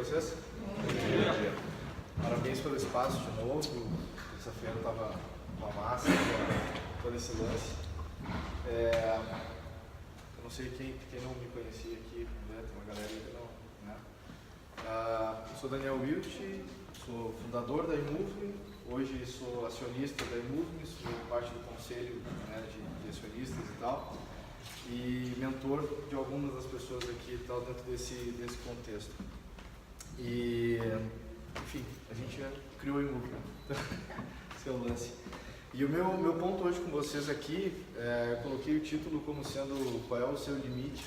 vocês? Bom dia. Parabéns pelo espaço de novo. Terça-feira estava uma massa, todo esse lance. Eu não sei quem não me conhecia aqui, né? Tem uma galera que não, né? Eu sou Daniel Wilt, sou fundador da Imove, hoje sou acionista da Imove, sou parte do conselho, né, de acionistas e tal, e mentor de algumas das pessoas aqui e tal dentro desse contexto. E, enfim, a gente criou a Imove, esse é o lance. E o meu ponto hoje com vocês aqui, eu coloquei o título como sendo qual é o seu limite,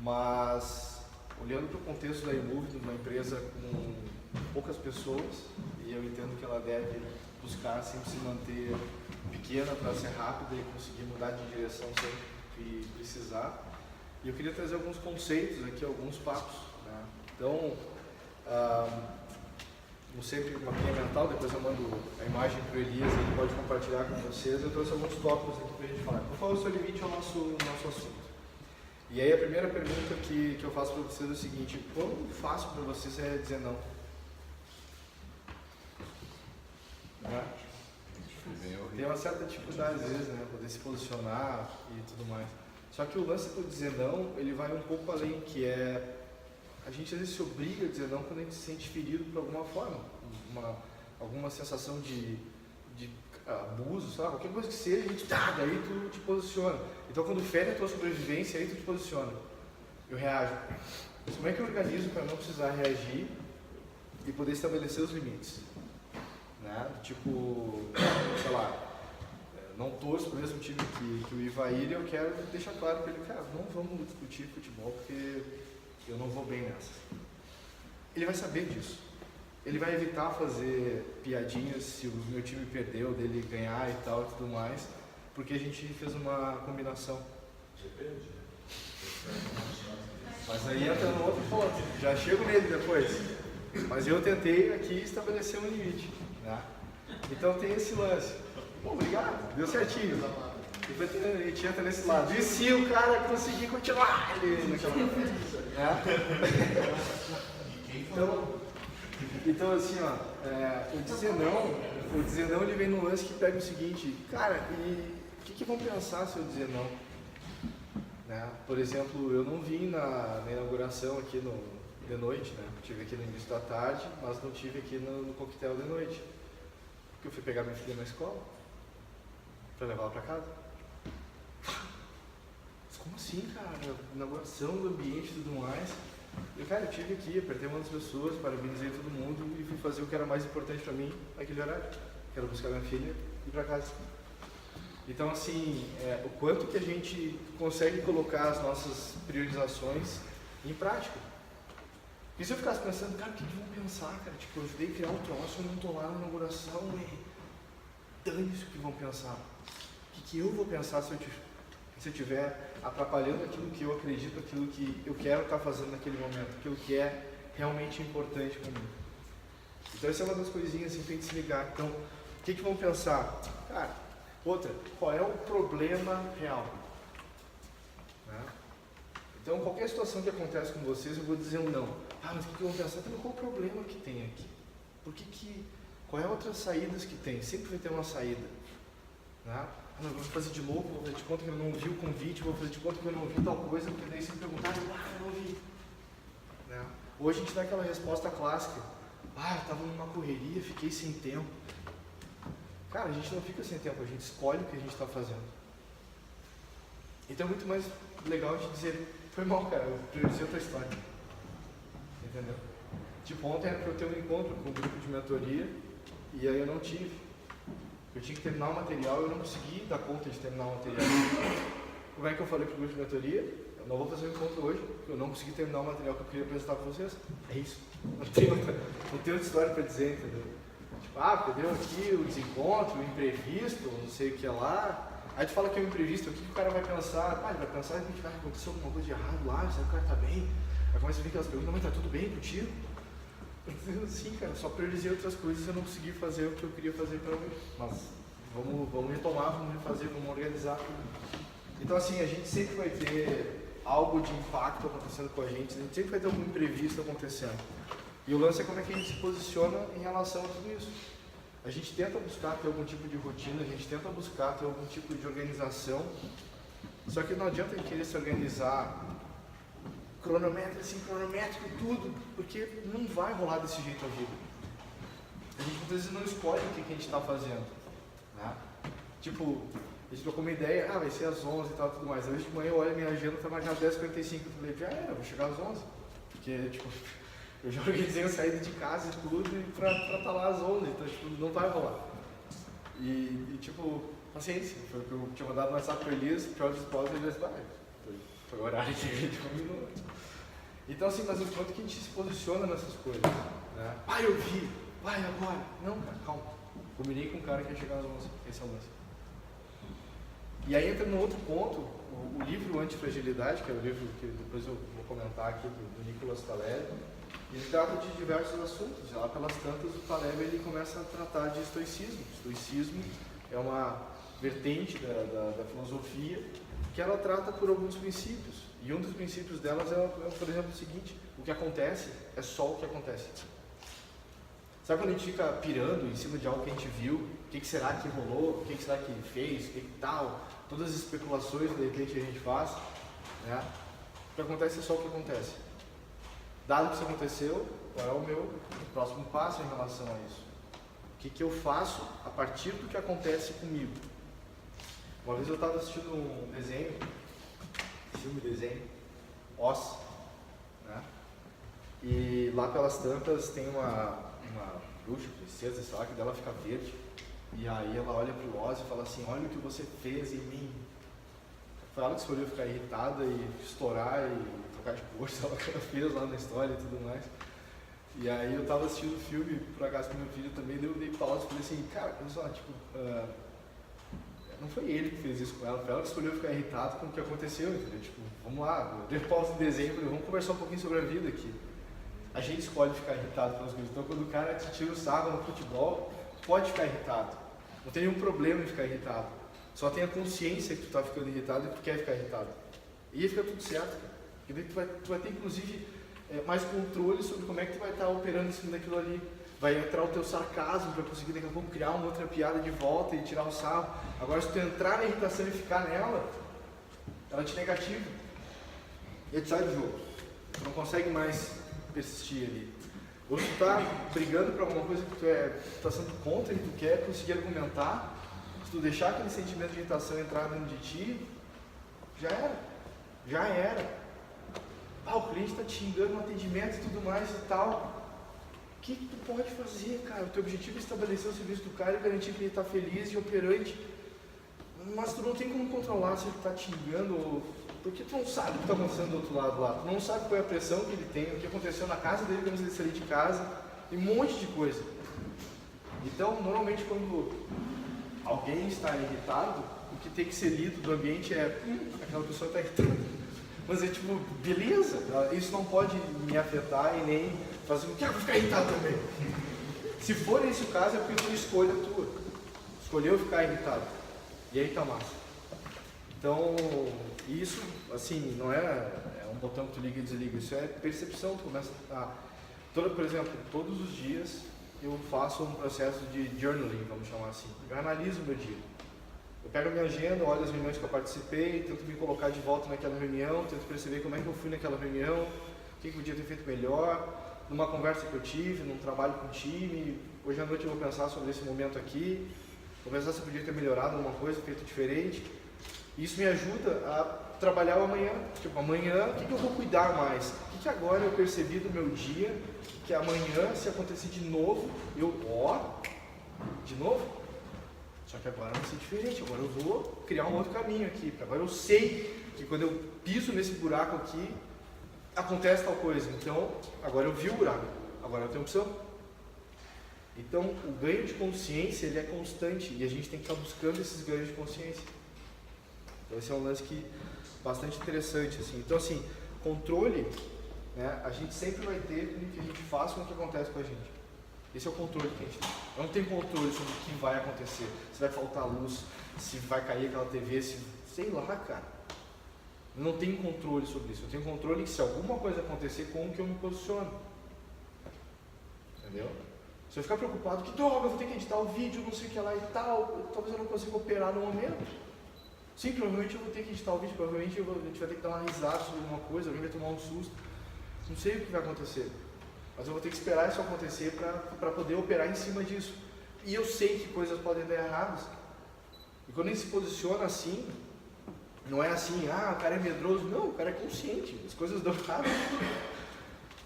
mas olhando para o contexto da Imove, uma empresa com poucas pessoas, e eu entendo que ela deve buscar sempre se manter pequena para ser rápida e conseguir mudar de direção sempre que precisar. E eu queria trazer alguns conceitos aqui, alguns papos, né? Então, como sempre, uma linha mental, depois eu mando a imagem para o Elias, ele pode compartilhar com vocês. Eu trouxe alguns tópicos aqui para a gente falar. Qual é o seu limite ao nosso assunto? E aí a primeira pergunta que eu faço para vocês é o seguinte: quão fácil para vocês é dizer não? Né? Tem uma certa dificuldade às vezes, né? Poder se posicionar e tudo mais. Só que o lance do dizer não, ele vai um pouco além, que é a gente às vezes se obriga a dizer não quando a gente se sente ferido por alguma forma, alguma sensação de abuso, sabe? Qualquer coisa que seja, a gente daí tu te posiciona. Então quando fere a tua sobrevivência, aí tu te posiciona. Eu reajo. Mas como é que eu organizo para não precisar reagir e poder estabelecer os limites? Né? Tipo, sei lá, não torço pro mesmo time que o Ivair, e eu quero deixar claro para ele, cara, não vamos discutir futebol porque eu não vou bem nessa. Ele vai saber disso. Ele vai evitar fazer piadinhas se o meu time perdeu, dele ganhar e tal e tudo mais, porque a gente fez uma combinação. Depende. Mas aí entra no outro ponto. Já chego nele depois. Mas eu tentei aqui estabelecer um limite, né? Então tem esse lance. Bom, obrigado, deu certinho. A gente entra nesse lado. E se o cara conseguir continuar ali naquela coisa, né? Então assim, ó, o dizer não ele vem no lance que pega o seguinte, cara, e o que vão pensar se eu dizer não? Né? Por exemplo, eu não vim na inauguração aqui de noite, né? Estive aqui no início da tarde, mas não estive aqui no coquetel de noite. Porque eu fui pegar minha filha na escola, para levar ela para casa. Mas como assim, cara? Inauguração do ambiente e tudo mais. E cara, eu estive aqui, apertei uma das pessoas, parabenizei todo mundo e fui fazer o que era mais importante para mim naquele horário, que era buscar minha filha e ir para casa. Então assim, o quanto que a gente consegue colocar as nossas priorizações em prática. E se eu ficasse pensando, cara, o que vão pensar, cara? Tipo, eu ajudei a criar um troço, eu não estou lá na inauguração e dane-se o que vão pensar. O que eu vou pensar se eu estiver atrapalhando aquilo que eu acredito, aquilo que eu quero estar fazendo naquele momento, aquilo que é realmente importante para mim. Então essa é uma das coisinhas assim, tem que se ligar. Então, o que vão pensar? Cara, outra, qual é o problema real? Né? Então, qualquer situação que acontece com vocês, eu vou dizer um não. Mas o que vão pensar? Então, qual o problema que tem aqui? Qual é outras saídas que tem? Sempre vai ter uma saída. Né? Não, eu vou fazer de novo, vou fazer de conta que eu não vi o convite, vou fazer de conta que eu não vi tal coisa, porque daí se me perguntar, eu não vi. Né? Hoje a gente dá aquela resposta clássica, eu estava numa correria, fiquei sem tempo. Cara, a gente não fica sem tempo, a gente escolhe o que a gente está fazendo. Então é muito mais legal de dizer, foi mal, cara, eu priorizei outra história. Entendeu? Tipo, ontem era para eu ter um encontro com um grupo de mentoria, e aí eu não tive. Eu tinha que terminar o material e eu não consegui dar conta de terminar o material. Como é que eu falei para o grupo de mentoria? Eu não vou fazer o encontro hoje, porque eu não consegui terminar o material que eu queria apresentar para vocês. É isso. Não tem outra história para dizer, entendeu? Tipo, perdeu aqui o desencontro, o imprevisto, não sei o que lá. Aí tu fala que é um imprevisto, o que o cara vai pensar? Ele vai pensar que aconteceu alguma coisa de errado lá, será que o cara tá bem? Aí começa a vir aquelas perguntas, mas tá tudo bem contigo? Sim, cara, só priorizei outras coisas e eu não consegui fazer o que eu queria fazer para hoje. Mas vamos retomar, vamos refazer, vamos organizar tudo. Então assim, a gente sempre vai ter algo de impacto acontecendo com a gente sempre vai ter algum imprevisto acontecendo. E o lance é como é que a gente se posiciona em relação a tudo isso. A gente tenta buscar ter algum tipo de rotina, a gente tenta buscar ter algum tipo de organização, só que não adianta a gente querer se organizar cronométrico, assim, cronométrico, tudo, porque não vai rolar desse jeito a vida. A gente muitas vezes não escolhe o que a gente está fazendo, né? Tipo, a gente trocou uma ideia, vai ser às 11 e tal, tudo mais. Hoje de manhã eu olho a minha agenda, tá marcada às 10h45, eu falei, já era, eu vou chegar às 11, porque, tipo, eu já organizei a saída de casa e tudo pra estar lá às 11, então, tipo, não vai rolar. E tipo, paciência, foi o que eu tinha mandado no WhatsApp pra Elias, pra outros esposos, e eles foi o horário que a gente combinou. Então, assim, mas o quanto que a gente se posiciona nessas coisas, né? Eu vi, agora. Não, cara, calma. Combinei com um cara que ia chegar às 11, esse é o lance. E aí entra no outro ponto, o livro Antifragilidade, que é o livro que depois eu vou comentar aqui, do Nicolas Taleb, ele trata de diversos assuntos. E lá pelas tantas, o Taleb ele começa a tratar de estoicismo. O estoicismo é uma vertente da filosofia que ela trata por alguns princípios. E um dos princípios delas é, por exemplo, o seguinte: o que acontece é só o que acontece. Sabe quando a gente fica pirando em cima de algo que a gente viu? O que será que rolou? O que será que ele fez? O que tal? Todas as especulações de repente a gente faz, né? O que acontece é só o que acontece. Dado que isso aconteceu, qual é o meu próximo passo em relação a isso? O que eu faço a partir do que acontece comigo? Uma vez eu estava assistindo um desenho, Oz, né? E lá pelas tantas tem uma bruxa, princesa, sei lá, que dela fica verde. E aí ela olha pro Oz e fala assim, olha o que você fez em mim. Foi ela que escolheu ficar irritada e estourar e trocar de cor, sei lá o que ela fez lá na história e tudo mais. E aí eu tava assistindo o filme, por acaso com meu filho também, eu dei pausa e falei assim, cara, olha só, tipo, não foi ele que fez isso com ela, foi ela que escolheu ficar irritado com o que aconteceu, entendeu? Tipo, vamos lá, eu dei pausa no desenho e falei, vamos conversar um pouquinho sobre a vida aqui. A gente escolhe ficar irritado pelas coisas, então quando o cara te tira o sarro no futebol, pode ficar irritado, não tem nenhum problema em ficar irritado, só tenha consciência que tu tá ficando irritado e que tu quer ficar irritado. E aí fica tudo certo, cara. Porque daí tu vai ter, inclusive, mais controle sobre como é que tu vai estar operando em cima daquilo ali. Vai entrar o teu sarcasmo para conseguir daqui a pouco criar uma outra piada de volta e tirar o sarro. Agora, se tu entrar na irritação e ficar nela, ela te negativa. E aí tu sai do jogo. Tu não consegue mais persistir ali. Ou tu tá brigando por alguma coisa que tu tá sendo contra e tu quer conseguir argumentar. Se tu deixar aquele sentimento de irritação entrar dentro de ti, já era. O cliente está te xingando no atendimento e tudo mais e tal. O que tu pode fazer, cara? O teu objetivo é estabelecer o serviço do cara e garantir que ele está feliz e operante. Mas tu não tem como controlar se ele está te xingando, porque tu não sabe o que está acontecendo do outro lado lá. Tu não sabe qual é a pressão que ele tem, o que aconteceu na casa dele quando ele saiu de casa. Tem um monte de coisa. Então, normalmente quando alguém está irritado, o que tem que ser lido do ambiente é aquela pessoa está irritada. Mas é tipo, beleza, isso não pode me afetar e nem fazer com que eu vou ficar irritado também. Se for esse o caso, é porque foi escolha tua. Escolheu ficar irritado. E aí tá massa. Então, isso, assim, não é um botão que tu liga e desliga, isso é percepção. Tu começa por exemplo, todos os dias eu faço um processo de journaling, vamos chamar assim. Eu analiso o meu dia. Eu pego a minha agenda, olho as reuniões que eu participei, tento me colocar de volta naquela reunião, tento perceber como é que eu fui naquela reunião, o que eu podia ter feito melhor, numa conversa que eu tive, num trabalho com o time. Hoje à noite eu vou pensar sobre esse momento aqui, vou pensar se eu podia ter melhorado alguma coisa, feito diferente. Isso me ajuda a trabalhar o amanhã. Tipo, amanhã, o que eu vou cuidar mais? O que agora eu percebi do meu dia, que amanhã, se acontecer de novo, de novo? Só que agora vai ser diferente, agora eu vou criar um outro caminho aqui. Agora eu sei que quando eu piso nesse buraco aqui, acontece tal coisa. Então, agora eu vi o buraco, agora eu tenho opção. Então, o ganho de consciência, ele é constante e a gente tem que estar buscando esses ganhos de consciência. Então, esse é um lance bastante interessante, assim. Então, assim, controle, né, a gente sempre vai ter com o que a gente faz, com o que acontece com a gente. Esse é o controle que a gente tem. Eu não tenho controle sobre o que vai acontecer. Se vai faltar luz, se vai cair aquela TV, sei lá, cara. Eu não tenho controle sobre isso. Eu tenho controle que se alguma coisa acontecer, como que eu me posiciono. entendeu? Se eu ficar preocupado, que droga, eu vou ter que editar o vídeo, não sei o que lá e tal, talvez eu não consiga operar no momento. Sim, provavelmente eu vou ter que editar o vídeo, provavelmente a gente vai ter que dar uma risada sobre alguma coisa, alguém vai tomar um susto, não sei o que vai acontecer. Mas eu vou ter que esperar isso acontecer para poder operar em cima disso. E eu sei que coisas podem dar erradas. E quando ele se posiciona assim, não é assim, o cara é medroso. Não, o cara é consciente. As coisas dão errado.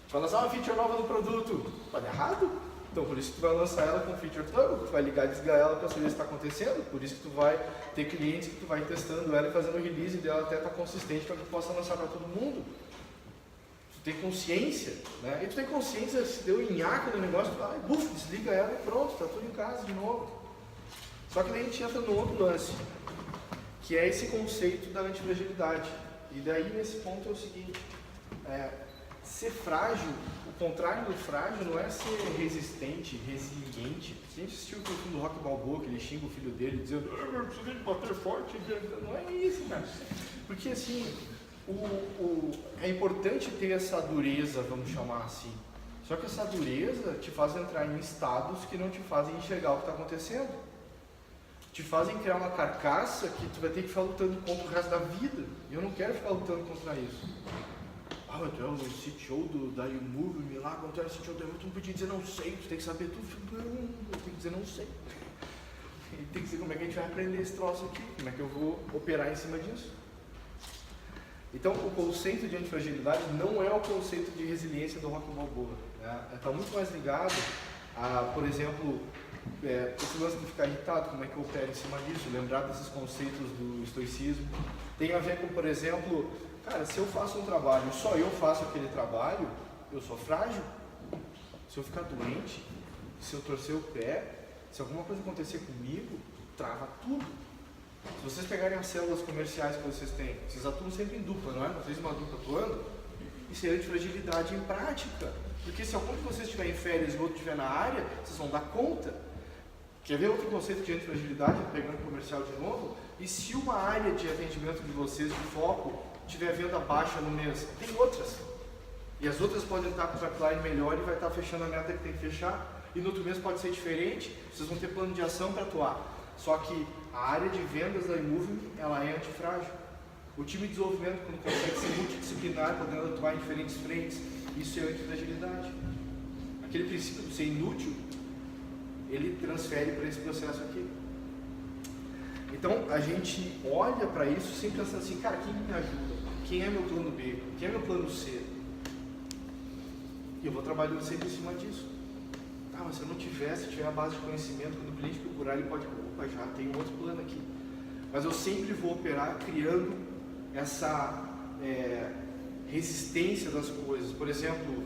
Vai lançar uma feature nova no produto. Pode dar errado? Então por isso que tu vai lançar ela com feature nova. Tu vai ligar e desligar ela para saber se está acontecendo. Por isso que tu vai ter clientes que tu vai testando ela e fazendo o release dela até estar consistente para que tu possa lançar para todo mundo. Tu tem consciência, né? E tu tem consciência, se deu nhaca no negócio, tu vai, desliga ela e pronto, tá tudo em casa de novo. Só que daí a gente entra no outro lance, que é esse conceito da antifragilidade. E daí nesse ponto é o seguinte, ser frágil, o contrário do frágil não é ser resistente, resiliente. Se a gente assistiu o filme do Rocky Balboa, que ele xinga o filho dele dizendo, eu preciso bater forte, não é isso, cara. Porque assim, é importante ter essa dureza, vamos chamar assim. Só que essa dureza te faz entrar em estados que não te fazem enxergar o que está acontecendo. Te fazem criar uma carcaça que tu vai ter que ficar lutando contra o resto da vida. E eu não quero ficar lutando contra isso. Tu é o CTO da YouMove, lá quando tu era o CTO da YouMove, tu não podia dizer não sei, tu tem que saber tudo. Eu tenho que dizer não sei. E tem que dizer como é que a gente vai aprender esse troço aqui, como é que eu vou operar em cima disso. Então, o conceito de antifragilidade não é o conceito de resiliência do Rocky Balboa. Né? Está muito mais ligado a, por exemplo, esse lance de ficar irritado, como é que eu opero em cima disso, lembrar desses conceitos do estoicismo. Tem a ver com, por exemplo, cara, se eu faço um trabalho, só eu faço aquele trabalho, eu sou frágil. Se eu ficar doente, se eu torcer o pé, se alguma coisa acontecer comigo, trava tudo. Se vocês pegarem as células comerciais que vocês têm, vocês atuam sempre em dupla, não é? Vocês uma dupla atuando, isso é antifragilidade em prática. Porque se algum de vocês estiver em férias e o outro estiver na área, vocês vão dar conta. Quer ver outro conceito de antifragilidade, pegando comercial de novo? E se uma área de atendimento de vocês, de foco, tiver venda baixa no mês, tem outras. E as outras podem estar com o pipeline melhor e vai estar fechando a meta que tem que fechar. E no outro mês pode ser diferente, vocês vão ter plano de ação para atuar. Só que a área de vendas da YouMove, ela é antifrágil. O time de desenvolvimento, quando consegue ser multidisciplinar, podendo atuar em diferentes frentes, isso é antifragilidade. Aquele princípio de ser inútil, ele transfere para esse processo aqui. Então, a gente olha para isso sempre pensando assim, cara, quem me ajuda? Quem é meu plano B? Quem é meu plano C? E eu vou trabalhando sempre em cima disso. Mas se eu não tiver a base de conhecimento, quando o cliente procurar, ele pode, opa, já tem um outro plano aqui. Mas eu sempre vou operar criando essa resistência das coisas. Por exemplo,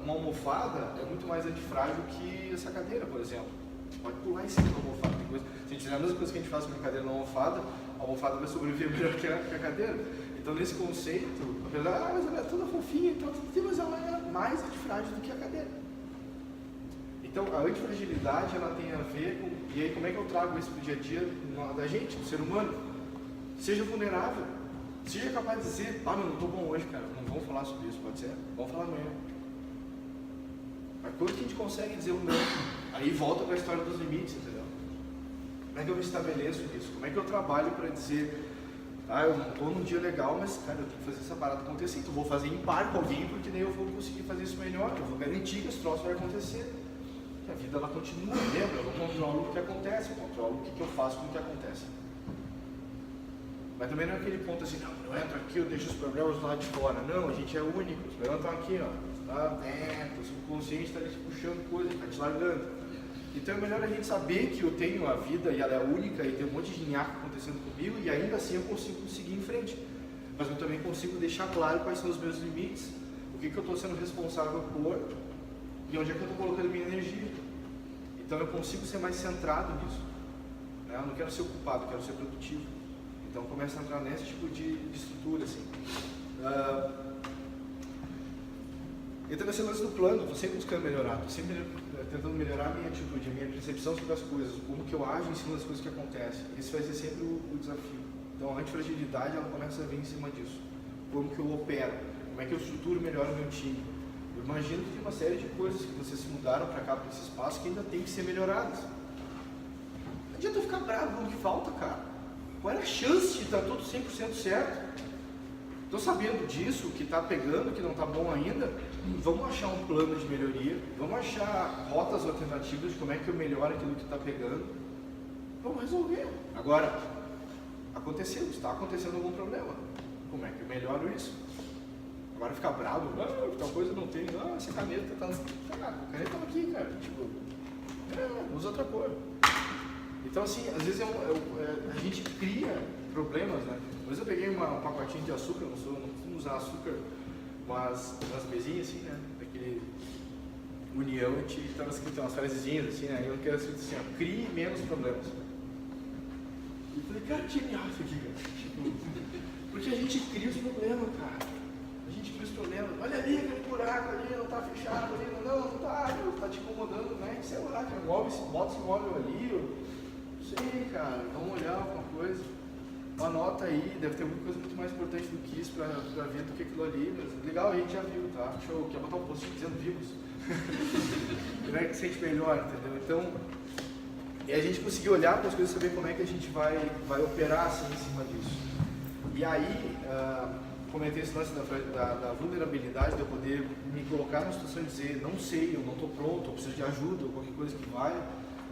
uma almofada é muito mais antifrágil que essa cadeira, por exemplo. Você pode pular em cima da almofada. Tem coisa, se a gente fizer a mesma coisa que a gente faz com a cadeira na almofada, a almofada vai sobreviver melhor que a cadeira. Então, nesse conceito, apesar mas ela é toda fofinha, então, mas ela é mais antifrágil do que a cadeira. Então, a antifragilidade, ela tem a ver com... E aí, como é que eu trago isso para o dia a dia da gente, do ser humano? Seja vulnerável. Seja capaz de dizer, mas não estou bom hoje, cara. Não vamos falar sobre isso, pode ser? Vamos falar amanhã. Mas quando que a gente consegue dizer o não? Aí volta para a história dos limites, entendeu? Como é que eu me estabeleço nisso? Como é que eu trabalho para dizer, eu não estou num dia legal, mas, cara, eu tenho que fazer essa parada acontecer. Então, eu vou fazer em par com alguém, porque daí eu vou conseguir fazer isso melhor. Eu vou garantir que esse troço vai acontecer. A vida, ela continua, lembra? Eu não controlo o que acontece, eu controlo o que eu faço com o que acontece. Mas também não é aquele ponto assim, não, eu entro aqui, eu deixo os problemas lá de fora. Não, a gente é único, os problemas estão aqui, ó. Tá dentro, o subconsciente está ali te puxando coisa, está te largando. Então é melhor a gente saber que eu tenho a vida e ela é única e tem um monte de nhaca acontecendo comigo e ainda assim eu consigo seguir em frente. Mas eu também consigo deixar claro quais são os meus limites, o que eu estou sendo responsável por e onde é que eu estou colocando minha energia. Então eu consigo ser mais centrado nisso. Né? Eu não quero ser ocupado, eu quero ser produtivo. Então começa a entrar nesse tipo de estrutura. Assim. Então nesse lance do plano, estou sempre buscando melhorar, estou sempre tentando melhorar a minha atitude, a minha percepção sobre as coisas, como que eu ajo em cima das coisas que acontecem. Esse vai ser sempre o desafio. Então a antifragilidade, ela começa a vir em cima disso. Como que eu opero, como é que eu estruturo melhor o meu time. Eu imagino que tem uma série de coisas que vocês se mudaram para cá, para esse espaço, que ainda tem que ser melhoradas. Não adianta eu ficar bravo com o que falta, cara. Qual é a chance de estar tudo 100% certo? Estou sabendo disso, o que está pegando, o que não está bom ainda. Vamos achar um plano de melhoria, vamos achar rotas alternativas de como é que eu melhoro aquilo que está pegando. Vamos resolver. Agora, aconteceu, está acontecendo algum problema. Como é que eu melhoro isso? Agora ficar bravo, tal coisa não tem, essa caneta está... a caneta está aqui, cara. Tipo, usa outra cor. Então, assim, às vezes a gente cria problemas, né? Às vezes eu peguei um pacotinho de açúcar, não costumo usar açúcar, mas nas mesinhas, assim, né? Daquele União, a gente estava escrito umas frasezinhas, assim, né? Eu quero escrito assim, ó, crie menos problemas. E eu falei, cara, genial isso aqui, cara. Tipo, porque a gente cria os problemas, cara. A gente cria os problemas. Olha ali, aquele buraco ali, não tá fechado ali, não tá te incomodando, né? Sei lá, cara, bota esse móvel ali, não sei, cara, vamos olhar alguma coisa. Anota aí, deve ter alguma coisa muito mais importante do que isso pra ver do que aquilo ali. Mas legal, a gente já viu, tá? Show, quer botar um post dizendo vivos? Como é que se sente melhor, entendeu? Então, a gente conseguir olhar para as coisas e saber como é que a gente vai operar assim em cima disso. E aí, comentei esse lance da vulnerabilidade, de eu poder me colocar numa situação de dizer, não sei, eu não estou pronto, eu preciso de ajuda, ou qualquer coisa que vai.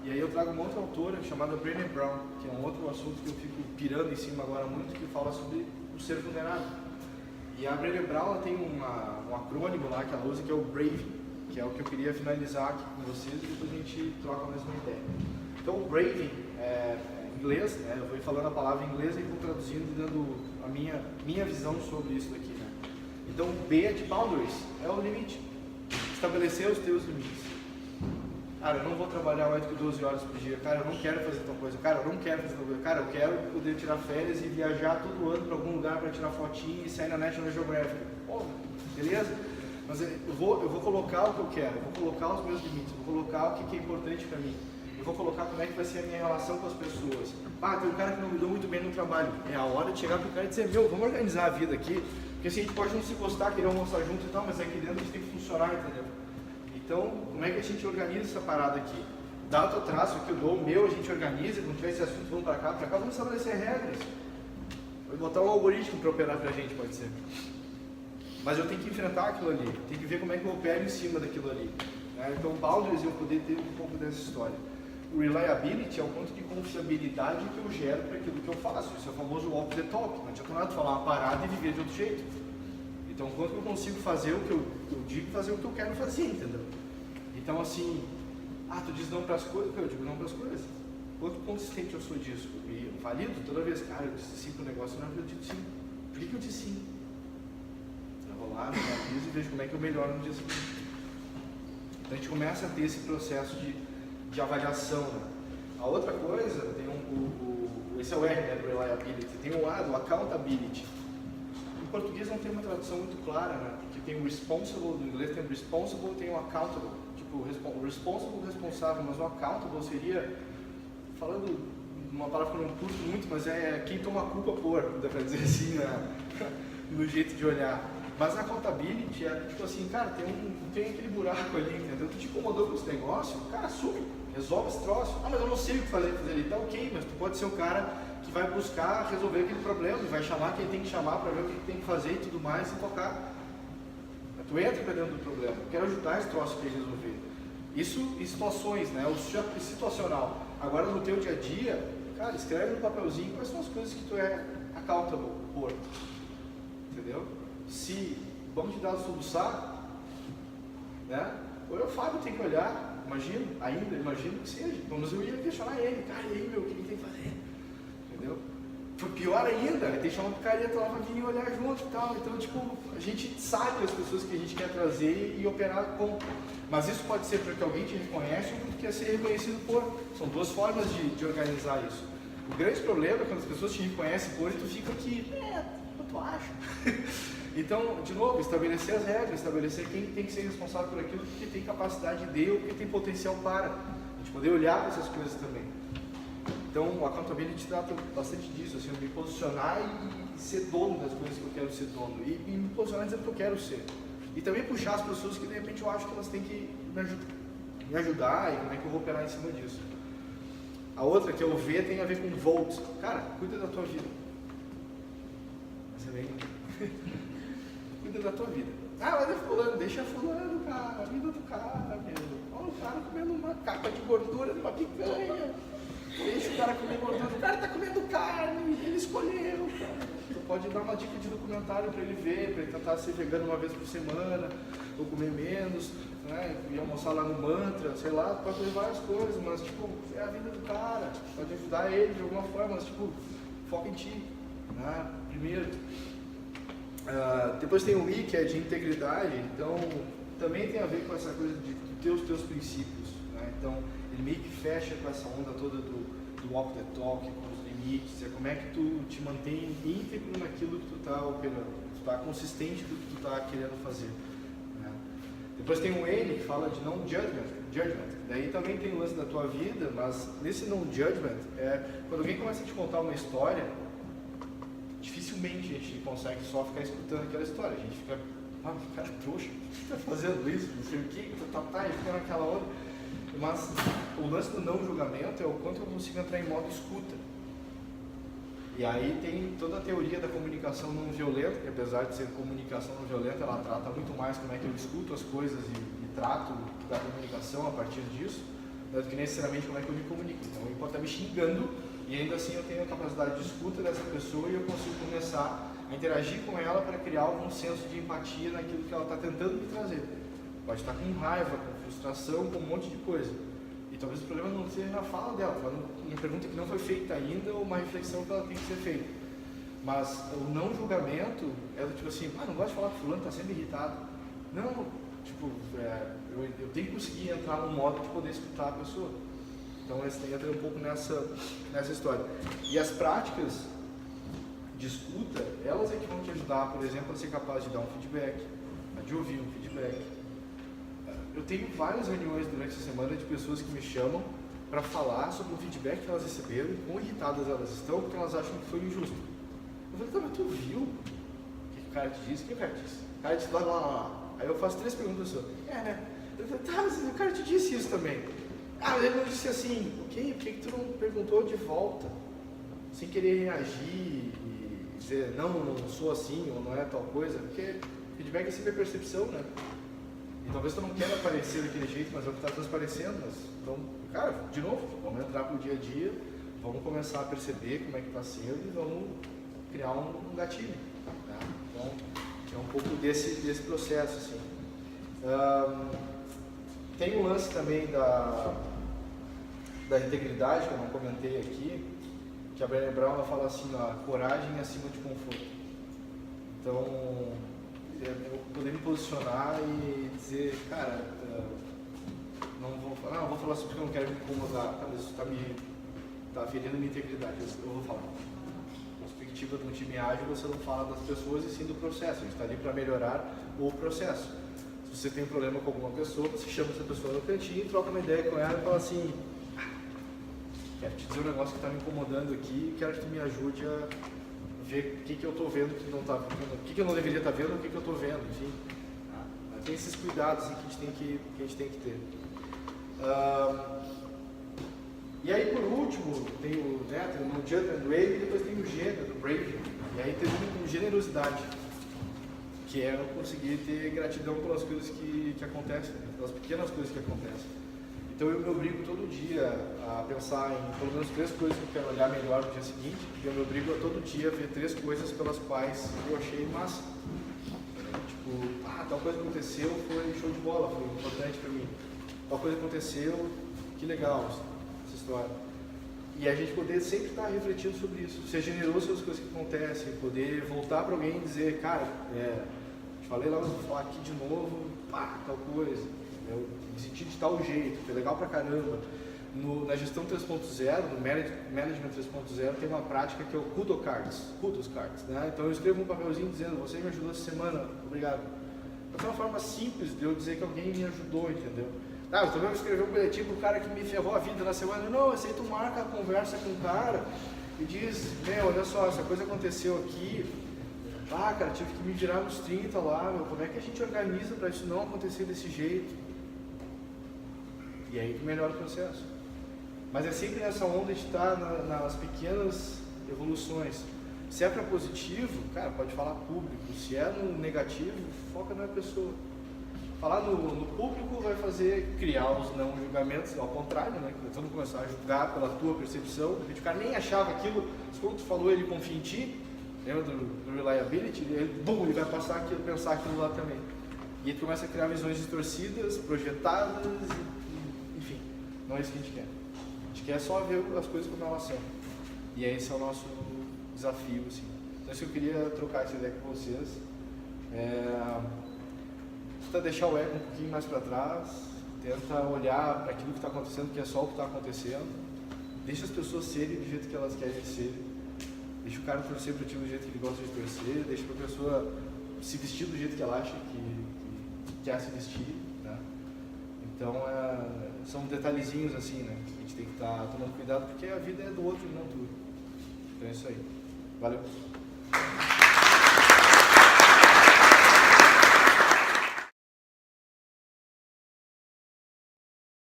E aí eu trago uma outra autora chamada Brené Brown, que é um outro assunto que eu fico pirando em cima agora muito, que fala sobre o ser vulnerável. E a Brené Brown ela tem um acrônimo lá que ela usa, que é o BRAVE, que é o que eu queria finalizar aqui com vocês e depois a gente troca a mesma ideia. Então o BRAVE é inglês, né? Eu vou falando a palavra em inglês e vou traduzindo e dando a minha visão sobre isso daqui, né? Então B é de boundaries, é o limite. Estabelecer os teus limites. Cara, eu não vou trabalhar mais do que 12 horas por dia. Cara, eu não quero fazer tal coisa. Cara, eu não quero fazer tal coisa. Cara, eu quero poder tirar férias e viajar todo ano para algum lugar para tirar fotinha e sair na National Geographic. Pô, beleza? Mas eu vou colocar o que eu quero, eu vou colocar os meus limites, eu vou colocar o que é importante para mim. Eu vou colocar como é que vai ser a minha relação com as pessoas. Tem um cara que não me deu muito bem no trabalho. É a hora de chegar pro cara e dizer, vamos organizar a vida aqui, porque assim, a gente pode não se gostar, querer almoçar junto e tal, mas aqui dentro a gente tem que funcionar, entendeu? Então, como é que a gente organiza essa parada aqui? Dá o teu traço aqui, eu dou o meu, a gente organiza, quando tiver esse assunto, vamos para cá, vamos estabelecer regras. Vou botar um algoritmo para operar pra gente, pode ser. Mas eu tenho que enfrentar aquilo ali, tenho que ver como é que eu opero em cima daquilo ali. Né? Então, boundaries eu poder ter um pouco dessa história. O reliability é o ponto de confiabilidade que eu gero para aquilo que eu faço. Isso é o famoso walk the talk. Não adianta nada falar uma parada e viver de outro jeito. Então, quanto eu consigo fazer o que eu digo, fazer o que eu quero fazer, entendeu? Então, assim, tu diz não para as coisas, eu digo não para as coisas. Quanto consistente eu sou disso? E eu valido toda vez, cara, eu disse sim para o negócio, não, eu digo sim. Por que eu disse sim? Eu vou lá, me aviso e vejo como é que eu melhoro no dia seguinte. Então, a gente começa a ter esse processo de avaliação. Né? A outra coisa, tem esse é o R, né, do reliability, tem o A, do accountability. Em português não tem uma tradução muito clara, né? Porque tem o responsible, do inglês tem o responsible e tem o accountable. Tipo, o responsible, responsável, mas o accountable seria, falando uma palavra que eu não curto muito, mas é quem toma a culpa por, dá pra dizer assim, no jeito de olhar. Mas a accountability é tipo assim, cara, tem aquele buraco ali, entendeu? Tu te incomodou com esse negócio, cara, assume, resolve esse troço. Mas eu não sei o que fazer ali, tá ok, mas tu pode ser o cara que vai buscar resolver aquele problema e vai chamar quem tem que chamar para ver o que tem que fazer e tudo mais e tocar. Tu entra para dentro do problema, eu quero ajudar esse troço aqui a resolver. Isso em situações, né? O situacional. Agora no teu dia a dia, cara, escreve no papelzinho quais são as coisas que tu é accountable por. Entendeu? Se vamos te dar o soluçar, né? Ou o Fábio tem que olhar, imagino que seja. Mas eu ia questionar ele, cara, e aí, meu, o que ele tem que fazer? Entendeu? Foi pior ainda, tem que chamar uma picareta lá pra vir olhar junto e tal. Então, tipo, a gente sabe as pessoas que a gente quer trazer e operar com. Mas isso pode ser porque alguém te reconhece ou porque quer ser reconhecido por. São duas formas de organizar isso. O grande problema é quando as pessoas te reconhecem por e tu fica aqui, tu acha? Então, de novo, estabelecer as regras, estabelecer quem tem que ser responsável por aquilo, porque tem capacidade de ou porque tem potencial para. A gente poder olhar para essas coisas também. Então, o accountability trata bastante disso, assim, me posicionar e ser dono das coisas que eu quero ser dono. E me posicionar dizendo que eu quero ser. E também puxar as pessoas que de repente eu acho que elas têm que me ajudar e como é que eu vou operar em cima disso. A outra, que é o V, tem a ver com Volt. Cara, cuida da tua vida. Você vem. Cuida da tua vida. Ah, mas é fulano, deixa fulano, cara. A vida do cara, meu. Olha o cara comendo uma capa de gordura de uma picanha. Deixa o cara comer gordura. O cara tá comendo carne, ele escolheu, cara. Tu pode dar uma dica de documentário para ele ver, para ele tentar ser vegano uma vez por semana, ou comer menos, né? E almoçar lá no mantra, sei lá, pode fazer várias coisas, mas tipo, é a vida do cara, pode ajudar ele de alguma forma, mas tipo, foca em ti, né? Primeiro. Depois tem o I, que é de integridade, então também tem a ver com essa coisa de ter os teus princípios, né? Então ele meio que fecha com essa onda toda do walk the talk, com os limites, é como é que tu te mantém íntegro naquilo que tu está operando, tu está consistente do que tu está querendo fazer, né? Depois tem o N, que fala de não judgment, daí também tem o lance da tua vida, mas nesse não judgment, quando alguém começa a te contar uma história, dificilmente a gente consegue só ficar escutando aquela história, a gente fica, cara trouxa, por que tá fazendo isso, não sei o que, e fica naquela onda. Mas o lance do não julgamento é o quanto eu consigo entrar em modo escuta. E aí tem toda a teoria da comunicação não violenta, que apesar de ser comunicação não violenta, ela trata muito mais como é que eu escuto as coisas e trato da comunicação a partir disso, do que necessariamente como é que eu me comunico. Então ele pode estar me xingando e ainda assim eu tenho a capacidade de escuta dessa pessoa e eu consigo começar a interagir com ela para criar algum senso de empatia naquilo que ela está tentando me trazer. Pode estar com raiva, com frustração, com um monte de coisa. E talvez o problema não seja a fala dela, uma pergunta que não foi feita ainda ou uma reflexão que ela tem que ser feita. Mas o não julgamento é do tipo assim, não gosto de falar que fulano está sempre irritado. Não, tipo, eu tenho que conseguir entrar num modo de poder escutar a pessoa. Então esse tem que entrar um pouco nessa história. E as práticas de escuta, elas é que vão te ajudar, por exemplo, a ser capaz de dar um feedback, de ouvir um feedback. Eu tenho várias reuniões durante a semana de pessoas que me chamam para falar sobre o feedback que elas receberam e quão irritadas elas estão porque elas acham que foi injusto. Eu falei, mas tu viu o que o cara te disse? O que o cara disse? O cara disse lá. Aí eu faço 3 perguntas só. Né? Eu falei, mas o cara te disse isso também. Mas ele não disse assim, ok, por que tu não perguntou de volta? Sem querer reagir e dizer, não sou assim ou não é tal coisa, porque feedback é sempre a percepção, né? E talvez tu não queira aparecer daquele jeito, mas é o que está transparecendo. Então, cara, de novo, vamos entrar pro dia a dia, vamos começar a perceber como é que está sendo e vamos criar um gatilho. Né? Então, é um pouco desse processo, assim. Tem um lance também da integridade, que eu não comentei aqui, que a Brené Brown ela fala assim, coragem acima de conforto. Então, eu poder me posicionar e dizer, cara, não vou falar assim porque eu não quero me incomodar, mas isso está ferindo minha integridade, eu vou falar. Na perspectiva de um time ágil, você não fala das pessoas e sim do processo, a gente está ali para melhorar o processo. Se você tem um problema com alguma pessoa, você chama essa pessoa no cantinho, troca uma ideia com ela e fala assim, quero te dizer um negócio que está me incomodando aqui, quero que tu me ajude a ver o que eu estou vendo que não está vendo, o que eu não deveria estar vendo, o que eu estou vendo, enfim. Tem esses cuidados que a gente tem que ter. E aí, por último, tem o Judgment Brave e depois tem o G, do Brave. E aí tem o generosidade, que é eu conseguir ter gratidão pelas coisas que acontecem, pelas pequenas coisas que acontecem. Então eu me obrigo todo dia a pensar em pelo menos 3 coisas que eu quero olhar melhor no dia seguinte, e eu me obrigo a todo dia ver 3 coisas pelas quais eu achei massa. Tipo, tal coisa aconteceu, foi show de bola, foi importante para mim. Tal coisa aconteceu, que legal essa história. E a gente poder sempre estar refletindo sobre isso, ser generoso com as coisas que acontecem, poder voltar para alguém e dizer, cara, te falei lá, mas vou falar aqui de novo, tal coisa. Eu me senti de tal jeito, foi legal pra caramba. Na gestão 3.0, no Management 3.0, tem uma prática que é o Kudos Cards, né? Então eu escrevo um papelzinho dizendo, você me ajudou essa semana, obrigado. Essa é uma forma simples de eu dizer que alguém me ajudou, entendeu? Eu também vou escrever um bilhetinho pro cara que me ferrou a vida na semana. Não, aí tu marca a conversa com o cara e diz, olha só, essa coisa aconteceu aqui, Ah, cara, tive que me virar nos 30 lá, meu, como é que a gente organiza para isso não acontecer desse jeito? E aí que melhora o processo. Mas é sempre nessa onda de estar nas pequenas evoluções. Se é para positivo, cara, pode falar público. Se é no negativo, foca na pessoa. Falar no público vai fazer criar os não julgamentos, ao contrário, né? Que todo mundo começar a julgar pela tua percepção. De repente o cara nem achava aquilo, mas quando tu falou ele confia em ti, lembra do reliability, ele vai passar aquilo, pensar aquilo lá também. E aí tu começa a criar visões distorcidas, projetadas, enfim, não é isso que a gente quer. A gente quer só ver as coisas como elas são. E esse é o nosso desafio, assim. Então isso eu queria trocar essa ideia com vocês. Tenta deixar o ego um pouquinho mais para trás, tenta olhar para aquilo que está acontecendo, que é só o que está acontecendo. Deixa as pessoas serem do jeito que elas querem ser. Deixa o cara torcer para ti do jeito que ele gosta de torcer. Deixa a pessoa se vestir do jeito que ela acha que quer se vestir, né? Então são detalhezinhos assim, né? A gente tem que estar tomando cuidado porque a vida é do outro e não tua. Então é isso aí. Valeu!